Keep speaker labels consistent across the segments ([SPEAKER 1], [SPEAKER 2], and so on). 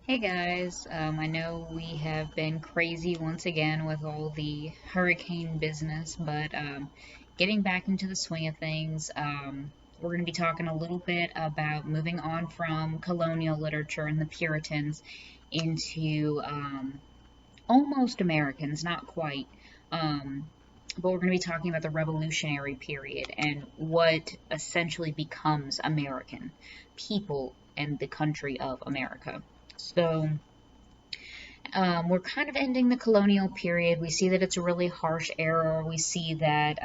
[SPEAKER 1] Hey guys, I know we have been crazy once again with all the hurricane business, but getting back into the swing of things, we're going to be talking a little bit about moving on from colonial literature and the Puritans into almost Americans, not quite. But we're going to be talking about the Revolutionary period and what essentially becomes American people and the country of America. So, we're kind of ending the colonial period. We see that it's a really harsh era. We see that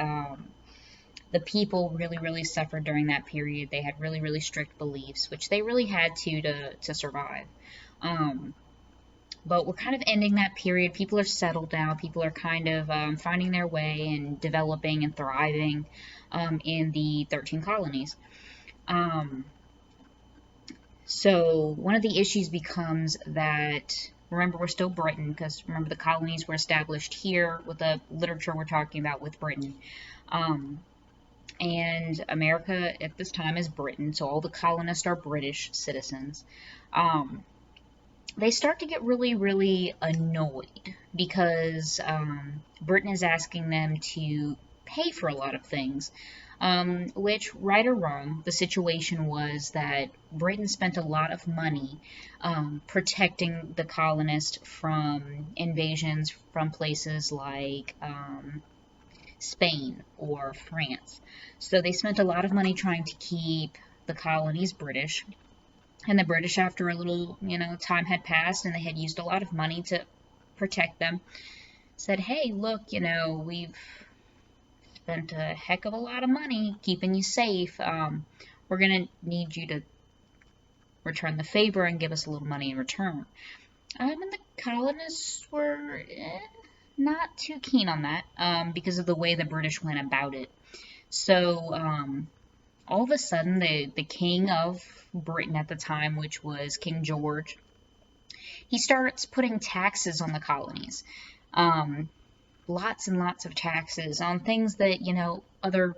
[SPEAKER 1] the people really suffered during that period. They had really strict beliefs, which they really had to survive. Um, but we're kind of ending that period. People are settled now. People are kind of finding their way and developing and thriving in the 13 colonies. Um, So one of the issues becomes that, remember, we're still Britain, because remember the colonies were established here with the literature we're talking about with Britain. Um, and America at this time is Britain, so all the colonists are British citizens. Um, they start to get really annoyed because Britain is asking them to pay for a lot of things. Which, right or wrong, the situation was that Britain spent a lot of money protecting the colonists from invasions from places like Spain or France. So they spent a lot of money trying to keep the colonies British. And the British, after a little, time had passed and they had used a lot of money to protect them, said, hey, look, we've spent a heck of a lot of money keeping you safe. We're going to need you to return the favor and give us a little money in return. And the colonists were not too keen on that because of the way the British went about it. So all of a sudden, the king of Britain at the time, which was King George, he starts putting taxes on the colonies. Lots and lots of taxes on things that, other,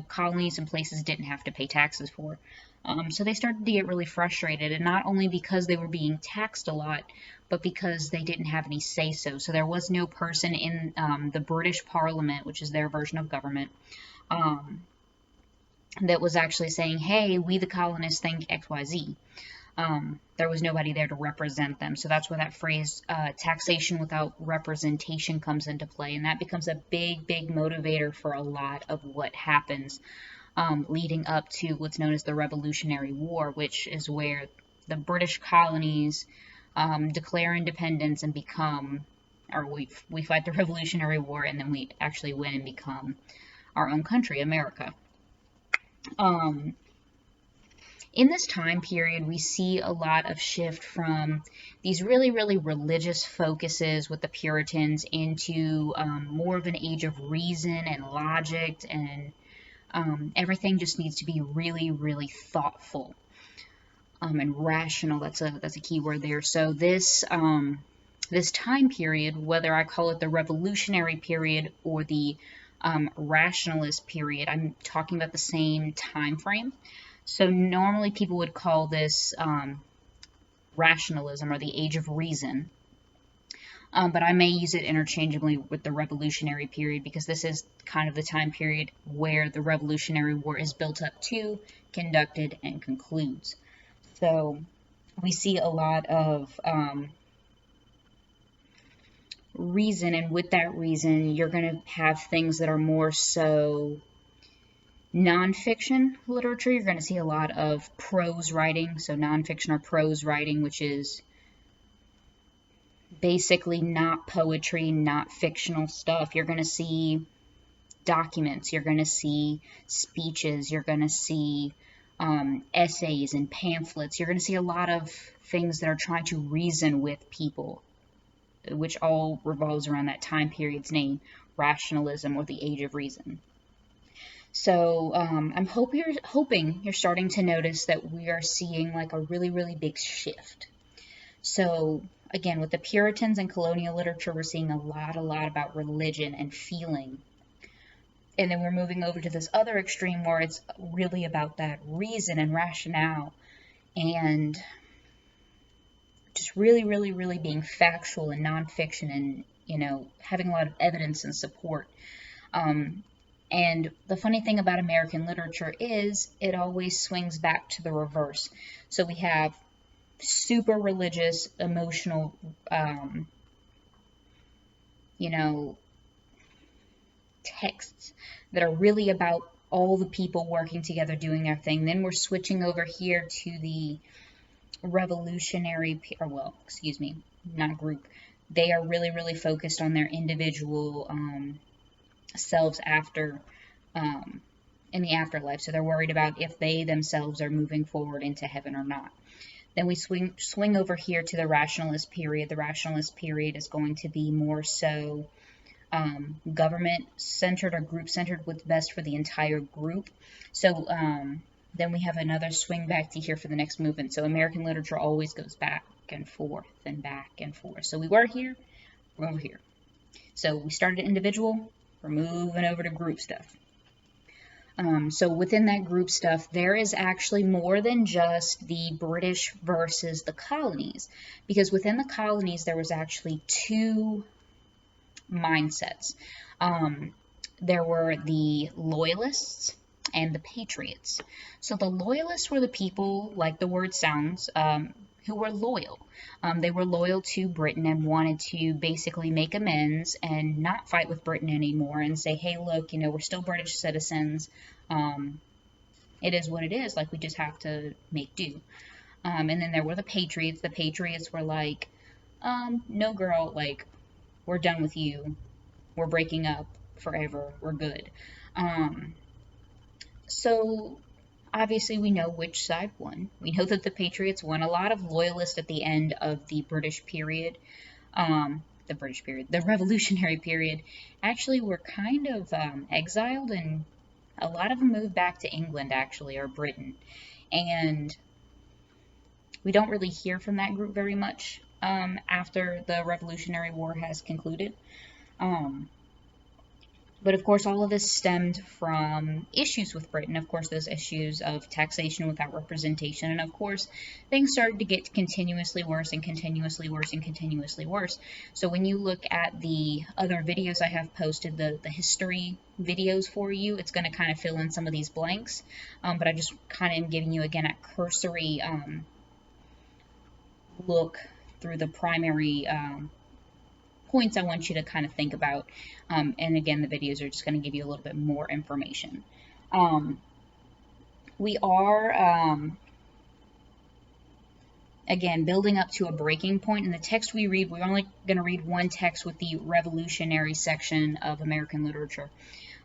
[SPEAKER 1] colonies and places didn't have to pay taxes for. So they started to get really frustrated, and not only because they were being taxed a lot, but because they didn't have any say-so. So there was no person in the British Parliament, which is their version of government, that was actually saying, hey, we the colonists think XYZ. There was nobody there to represent them. So that's where that phrase, taxation without representation, comes into play. And that becomes a big motivator for a lot of what happens leading up to what's known as the Revolutionary War, which is where the British colonies declare independence and become, or we fight the Revolutionary War, and then we actually win and become our own country, America. In this time period, we see a lot of shift from these really religious focuses with the Puritans into more of an age of reason and logic, and everything just needs to be really thoughtful and rational. That's a key word there. So this this time period, whether I call it the Revolutionary period or the Rationalist period, I'm talking about the same time frame. So normally people would call this rationalism, or the age of reason. But I may use it interchangeably with the Revolutionary period, because this is kind of the time period where the Revolutionary War is built up to, conducted, and concludes. So we see a lot of reason, and with that reason, you're going to have things that are more so nonfiction literature. You're going to see a lot of prose writing, so nonfiction or prose writing, which is basically not poetry, not fictional stuff. You're going to see documents, you're going to see speeches, you're going to see essays and pamphlets. You're going to see a lot of things that are trying to reason with people, which all revolves around that time period's name, rationalism, or the age of reason. So I'm hoping you're starting to notice that we are seeing like a really big shift. So again, with the Puritans and colonial literature, we're seeing a lot about religion and feeling. And then we're moving over to this other extreme where it's really about that reason and rationale, and just really, really, really being factual and nonfiction and, you know, having a lot of evidence and support. And the funny thing about American literature is it always swings back to the reverse. So we have super religious, emotional, you know, texts that are really about all the people working together doing their thing. Then we're switching over here to the revolutionary, or well, excuse me, not group. They are really, really focused on their individual selves after, in the afterlife. So they're worried about if they themselves are moving forward into heaven or not. Then we swing over here to the rationalist period. The rationalist period is going to be more so government-centered or group-centered, what's best for the entire group. So then we have another swing back to here for the next movement. So American literature always goes back and forth and back and forth. So we were here, we're over here. So we started individual, we're moving over to group stuff. So within that group stuff, there is actually more than just the British versus the colonies, because within the colonies there was actually two mindsets. There were the loyalists and the patriots. So the loyalists were the people, like the word sounds, who were loyal. They were loyal to Britain and wanted to basically make amends and not fight with Britain anymore and say, hey, look, you know, we're still British citizens. It is what it is. Like, we just have to make do. And then there were the patriots. The patriots were like, no, girl, like, we're done with you. We're breaking up forever. We're good. So obviously we know which side won. We know that the patriots won. A lot of loyalists at the end of the British period, the Revolutionary period, actually were kind of exiled, and a lot of them moved back to England, actually, or Britain. And we don't really hear from that group very much after the Revolutionary War has concluded. But of course, all of this stemmed from issues with Britain. Of course, those issues of taxation without representation. And of course, things started to get continuously worse and continuously worse and continuously worse. So when you look at the other videos I have posted, the history videos for you, it's going to kind of fill in some of these blanks. But I just kind of am giving you, again, a cursory look through the primary points I want you to kind of think about. And again, the videos are just going to give you a little bit more information. We are, again, building up to a breaking point. In the text we read, we're only going to read one text with the revolutionary section of American literature.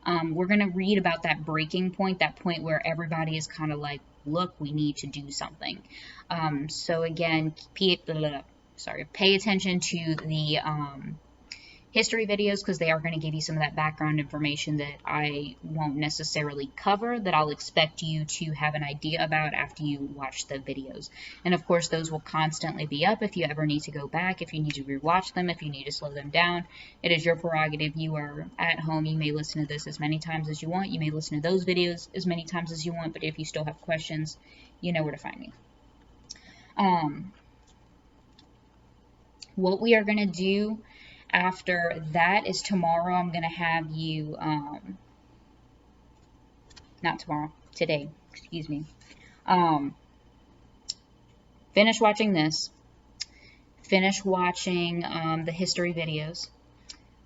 [SPEAKER 1] We're going to read about that breaking point, that point where everybody is kind of like, look, we need to do something. So again, pay attention to the history videos, because they are going to give you some of that background information that I won't necessarily cover, that I'll expect you to have an idea about after you watch the videos. And of course, those will constantly be up if you ever need to go back, if you need to rewatch them, if you need to slow them down. It is your prerogative. You are at home. You may listen to this as many times as you want. You may listen to those videos as many times as you want, but if you still have questions, you know where to find me. What we are going to do after that is tomorrow I'm going to have you, not tomorrow, today, excuse me, finish watching this, finish watching the history videos,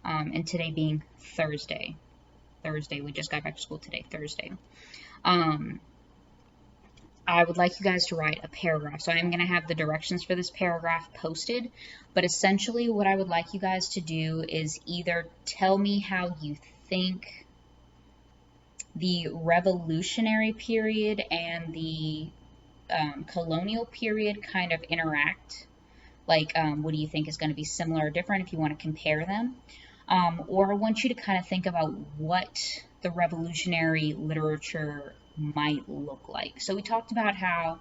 [SPEAKER 1] and today being Thursday, we just got back to school today, Thursday. I would like you guys to write a paragraph. So I'm going to have the directions for this paragraph posted, but essentially what I would like you guys to do is either tell me how you think the revolutionary period and the colonial period kind of interact. Like, what do you think is going to be similar or different if you want to compare them? Or I want you to kind of think about what the revolutionary literature might look like. So we talked about how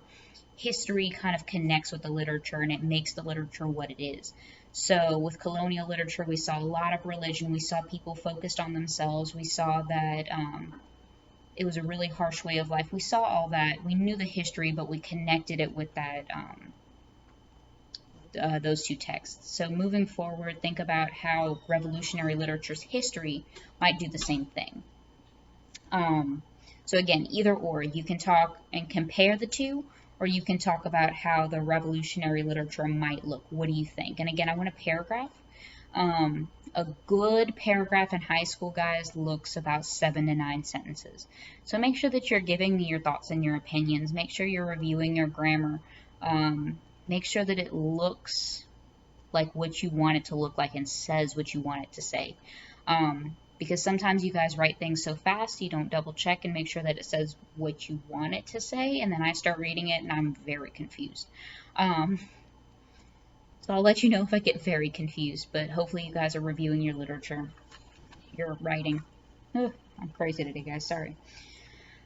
[SPEAKER 1] history kind of connects with the literature and it makes the literature what it is. So with colonial literature, we saw a lot of religion. We saw people focused on themselves. We saw that it was a really harsh way of life. We saw all that. We knew the history, but we connected it with that those two texts. So moving forward, think about how revolutionary literature's history might do the same thing. So again, either or, you can talk and compare the two, or you can talk about how the revolutionary literature might look. What do you think? And again, I want a paragraph. A good paragraph in high school, guys, looks about 7 to 9 sentences. So make sure that you're giving me your thoughts and your opinions. Make sure you're reviewing your grammar. Make sure that it looks like what you want it to look like and says what you want it to say. Because sometimes you guys write things so fast, you don't double check and make sure that it says what you want it to say, and then I start reading it and I'm very confused. So I'll let you know if I get very confused, but hopefully you guys are reviewing your literature, your writing. Oh, I'm crazy today, guys, sorry.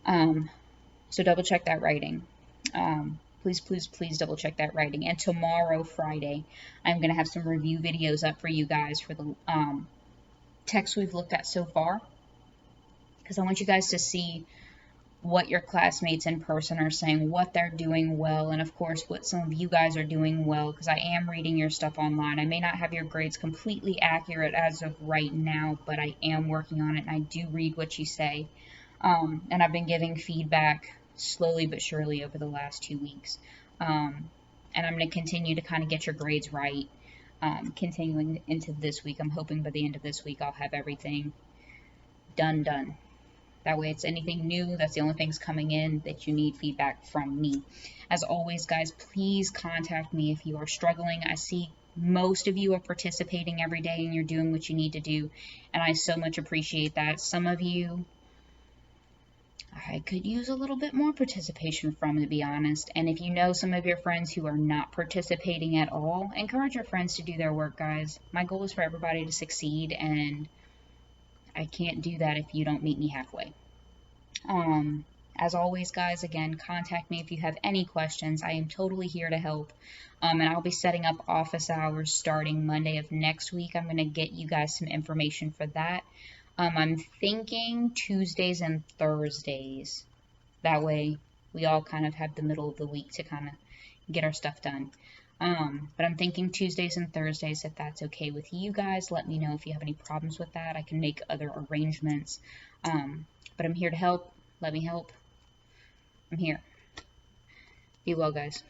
[SPEAKER 1] So double check that writing. Please, please, please double check that writing. And tomorrow, Friday, I'm going to have some review videos up for you guys for the text we've looked at so far, because I want you guys to see what your classmates in person are saying, what they're doing well, and of course what some of you guys are doing well, because I am reading your stuff online. I may not have your grades completely accurate as of right now, but I am working on it, and I do read what you say. And I've been giving feedback slowly but surely over the last 2 weeks. And I'm going to continue to kind of get your grades right, continuing into this week. I'm hoping by the end of this week I'll have everything done. That way, it's anything new, that's the only things coming in that you need feedback from me. As always, guys, please contact me if you are struggling. I see most of you are participating every day and you're doing what you need to do, and I so much appreciate that. Some of you, I could use a little bit more participation from, to be honest. And if you know some of your friends who are not participating at all, encourage your friends to do their work, guys. My goal is for everybody to succeed, and I can't do that if you don't meet me halfway. As always, guys, again, contact me if you have any questions. I am totally here to help. And I'll be setting up office hours starting Monday of next week. I'm going to get you guys some information for that. I'm thinking Tuesdays and Thursdays. That way, we all kind of have the middle of the week to kind of get our stuff done. But I'm thinking Tuesdays and Thursdays, if that's okay with you guys. Let me know if you have any problems with that. I can make other arrangements. But I'm here to help. Let me help. I'm here. Be well, guys.